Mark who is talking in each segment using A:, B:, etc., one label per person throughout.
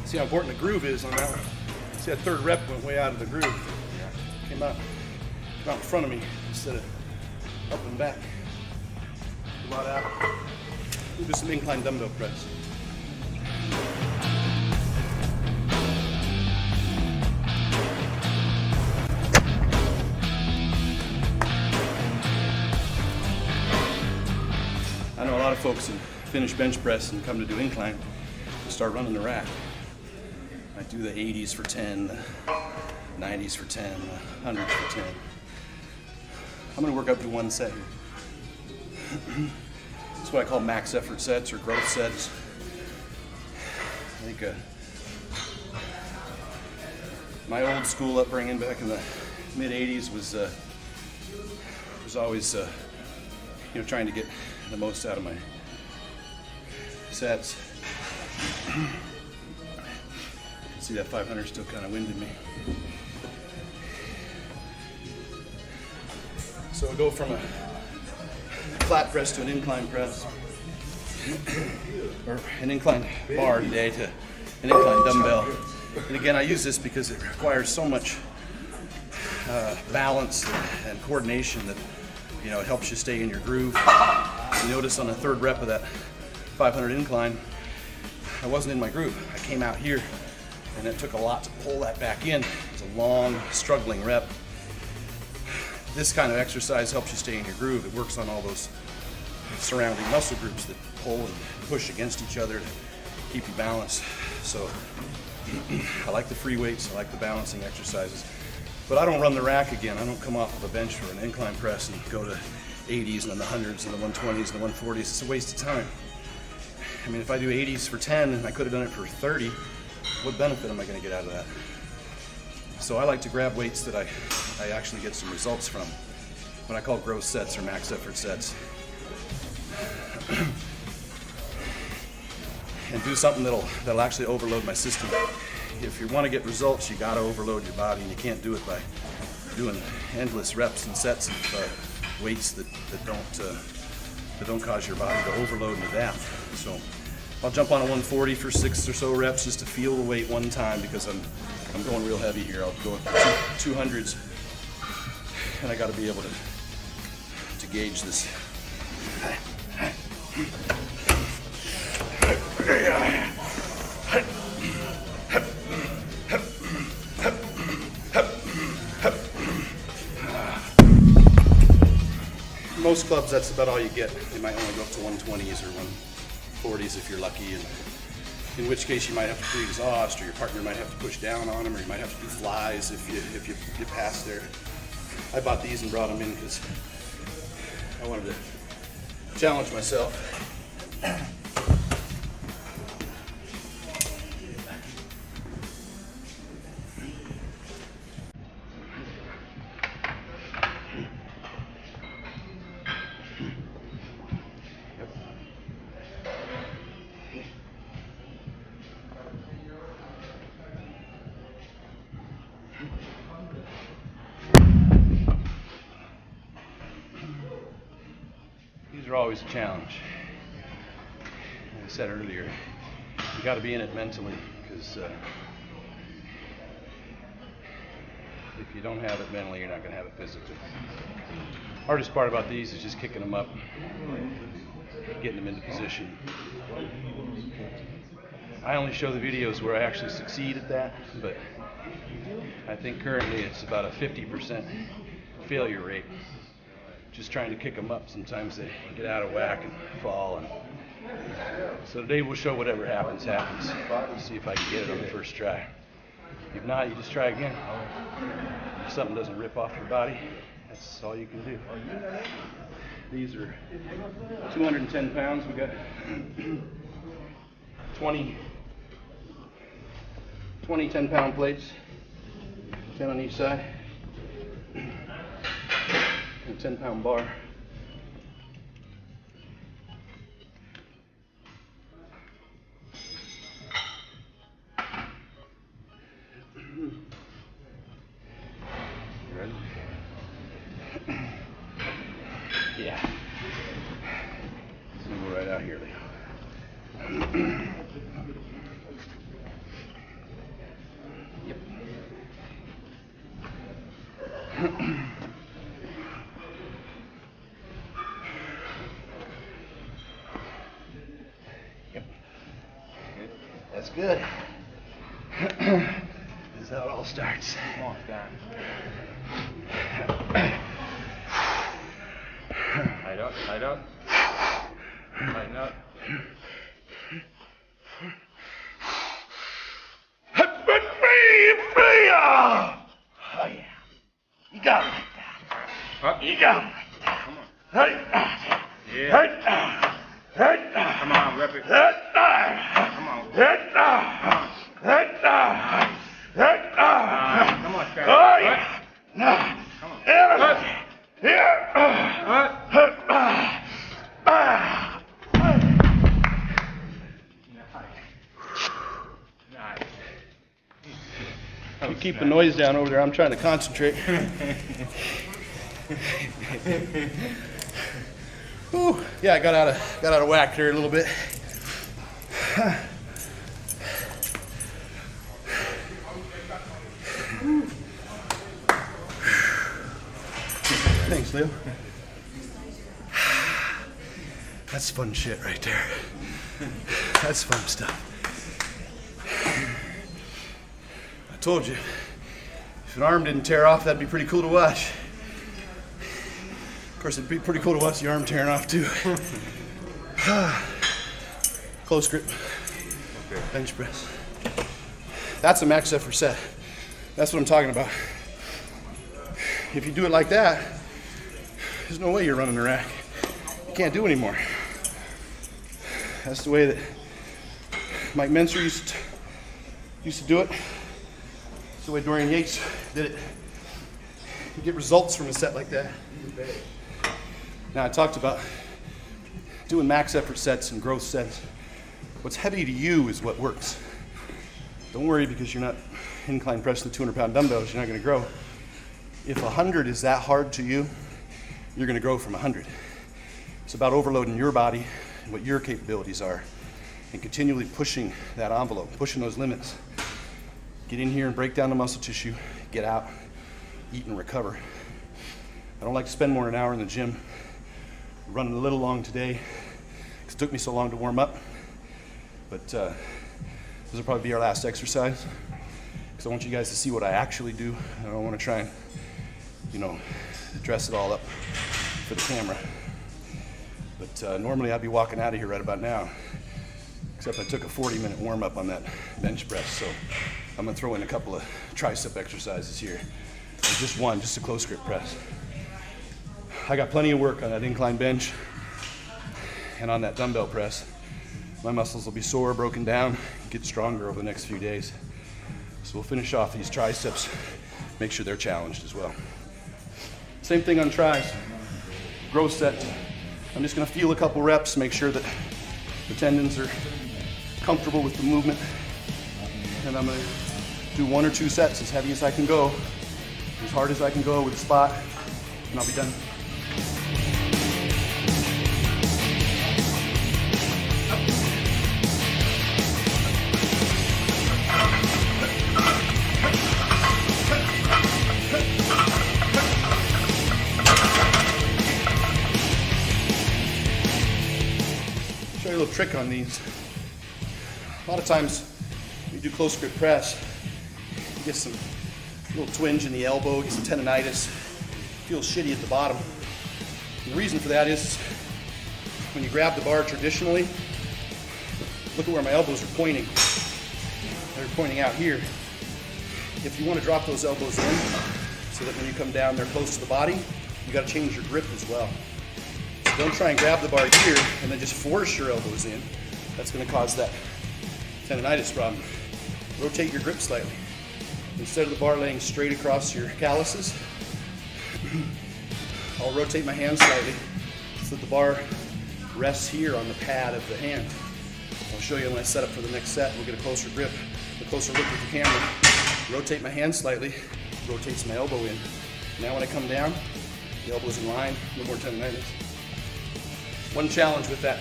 A: See how important the groove is on that one. See that third rep went way out of the groove. Came out in front of me instead of up and back. A lot out. Do some incline dumbbell press. I know a lot of folks that finish bench press and come to do incline and start running the rack. I do the 80s for 10, the 90s for 10, the 100s for 10. I'm gonna work up to one set here. That's what I call max effort sets or growth sets. I think my old school upbringing back in the mid 80s was always trying to get the most out of my sets. See that 500 still kind of winded me. So we'll go from a flat press to an incline press, or an incline bar today to an incline dumbbell. And again, I use this because it requires so much balance and coordination that it helps you stay in your groove. You notice on the third rep of that 500 incline, I wasn't in my groove. I came out here, and it took a lot to pull that back in. It's a long, struggling rep. This kind of exercise helps you stay in your groove. It works on all those surrounding muscle groups that pull and push against each other to keep you balanced. So I like the free weights, I like the balancing exercises. But I don't run the rack again. I don't come off of a bench for an incline press and go to 80s and then the 100s and the 120s and the 140s. It's a waste of time. I mean, if I do 80s for 10 and I could have done it for 30, what benefit am I going to get out of that? So I like to grab weights that I actually get some results from, what I call growth sets or max effort sets. And do something that'll actually overload my system. If you want to get results, you got to overload your body, and you can't do it by doing endless reps and sets of weights that don't cause your body to overload and adapt. So I'll jump on a 140 for 6 or so reps just to feel the weight one time, because I'm going real heavy here. I'll go up to 200s, and I got to be able to gauge this. Most clubs, that's about all you get. They might only go up to 120s or 140s if you're lucky, and in which case you might have to pre-exhaust, or your partner might have to push down on them, or you might have to do flies if you pass there. I bought these and brought them in because I wanted to challenge myself. These are always a challenge. Like I said earlier, you got to be in it mentally, because if you don't have it mentally, you're not going to have it physically. Hardest part about these is just kicking them up, getting them into position. I only show the videos where I actually succeed at that, but I think currently it's about a 50% failure rate. Just trying to kick them up. Sometimes they get out of whack and fall. And so today we'll show whatever happens. We'll see if I can get it on the first try. If not, you just try again. If something doesn't rip off your body, that's all you can do. These are 210 pounds. We got 20 10-pound plates, 10 on each side. A 10-pound bar. You Yeah. It's gonna go right out here, Leo. Yep. Yep. Good. That's good. This is how it all starts.
B: Come on, down. Tight up, tight up. Tighten up.
A: Oh yeah. You got it like that.
B: Up.
A: You got it like that.
B: Come on.
A: Yeah.
B: Come on, rep it. Come on. Come on, Scott.
A: Oh yeah.
B: Come on. Nice.
A: You keep the noise down over there. I'm trying to concentrate. Whew. Yeah, I got out of whack there a little bit. Thanks, Leo. That's fun shit right there. That's fun stuff. I told you, if an arm didn't tear off, that'd be pretty cool to watch. Of course, it'd be pretty cool to watch the arm tearing off too. Close grip.
B: Okay.
A: Bench press. That's a max effort set. That's what I'm talking about. If you do it like that, there's no way you're running the rack. You can't do anymore. That's the way that Mike Menser used to do it. That's the way Dorian Yates did it. You get results from a set like that. Now, I talked about doing max effort sets and growth sets. What's heavy to you is what works. Don't worry, because you're not incline pressing the 200-pound dumbbells, you're not going to grow. If 100 is that hard to you, you're going to grow from 100. It's about overloading your body and what your capabilities are and continually pushing that envelope, pushing those limits. Get in here and break down the muscle tissue, get out, eat and recover. I don't like to spend more than an hour in the gym. Running a little long today because it took me so long to warm up. But this will probably be our last exercise because I want you guys to see what I actually do. I don't want to try and, dress it all up for the camera. But normally I'd be walking out of here right about now, except I took a 40-minute warm up on that bench press. So I'm gonna throw in a couple of tricep exercises here. And just one, just a close grip press. I got plenty of work on that incline bench and on that dumbbell press. My muscles will be sore, broken down, get stronger over the next few days. So we'll finish off these triceps, make sure they're challenged as well. Same thing on tris, growth set. I'm just gonna feel a couple reps, make sure that the tendons are comfortable with the movement. And I'm gonna do 1 or 2 sets as heavy as I can go, as hard as I can go with a spot, and I'll be done. Show you a little trick on these. A lot of times you do close grip press, you get some little twinge in the elbow, get some tendonitis, feels shitty at the bottom. And the reason for that is when you grab the bar traditionally, look at where my elbows are pointing. They're pointing out here. If you want to drop those elbows in so that when you come down they're close to the body, you got to change your grip as well. So don't try and grab the bar here and then just force your elbows in. That's going to cause that tendonitis problem. Rotate your grip slightly. Instead of the bar laying straight across your calluses, I'll rotate my hand slightly so that the bar rests here on the pad of the hand. I'll show you when I set up for the next set. We'll get a closer grip, a closer look at the camera. Rotate my hand slightly, rotates my elbow in. Now when I come down, the elbow's in line, no more tendonitis. One challenge with that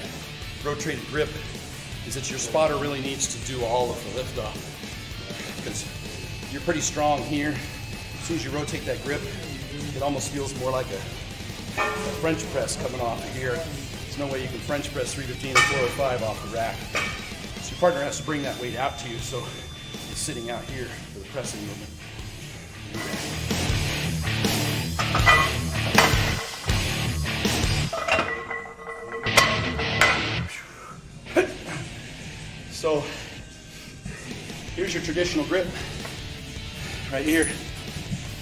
A: rotated grip is that your spotter really needs to do all of the lift off, because you're pretty strong here. As soon as you rotate that grip, it almost feels more like a French press coming off of here. There's no way you can French press 315 or 405 off the rack. So your partner has to bring that weight out to you, so it's sitting out here for the pressing movement. So here's your traditional grip. Right here,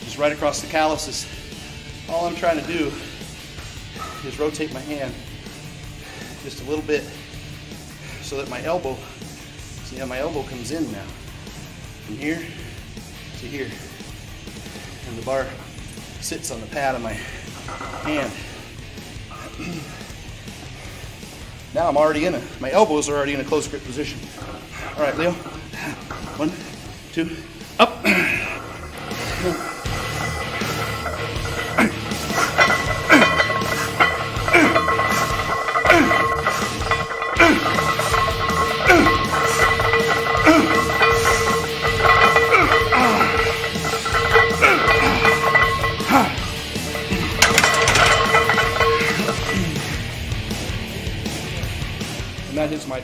A: just right across the calluses. All I'm trying to do is rotate my hand just a little bit so that my elbow, see how my elbow comes in now, from here to here. And the bar sits on the pad of my hand. Now I'm already my elbows are already in a close grip position. All right, Leo. 1, 2, up. And that hits my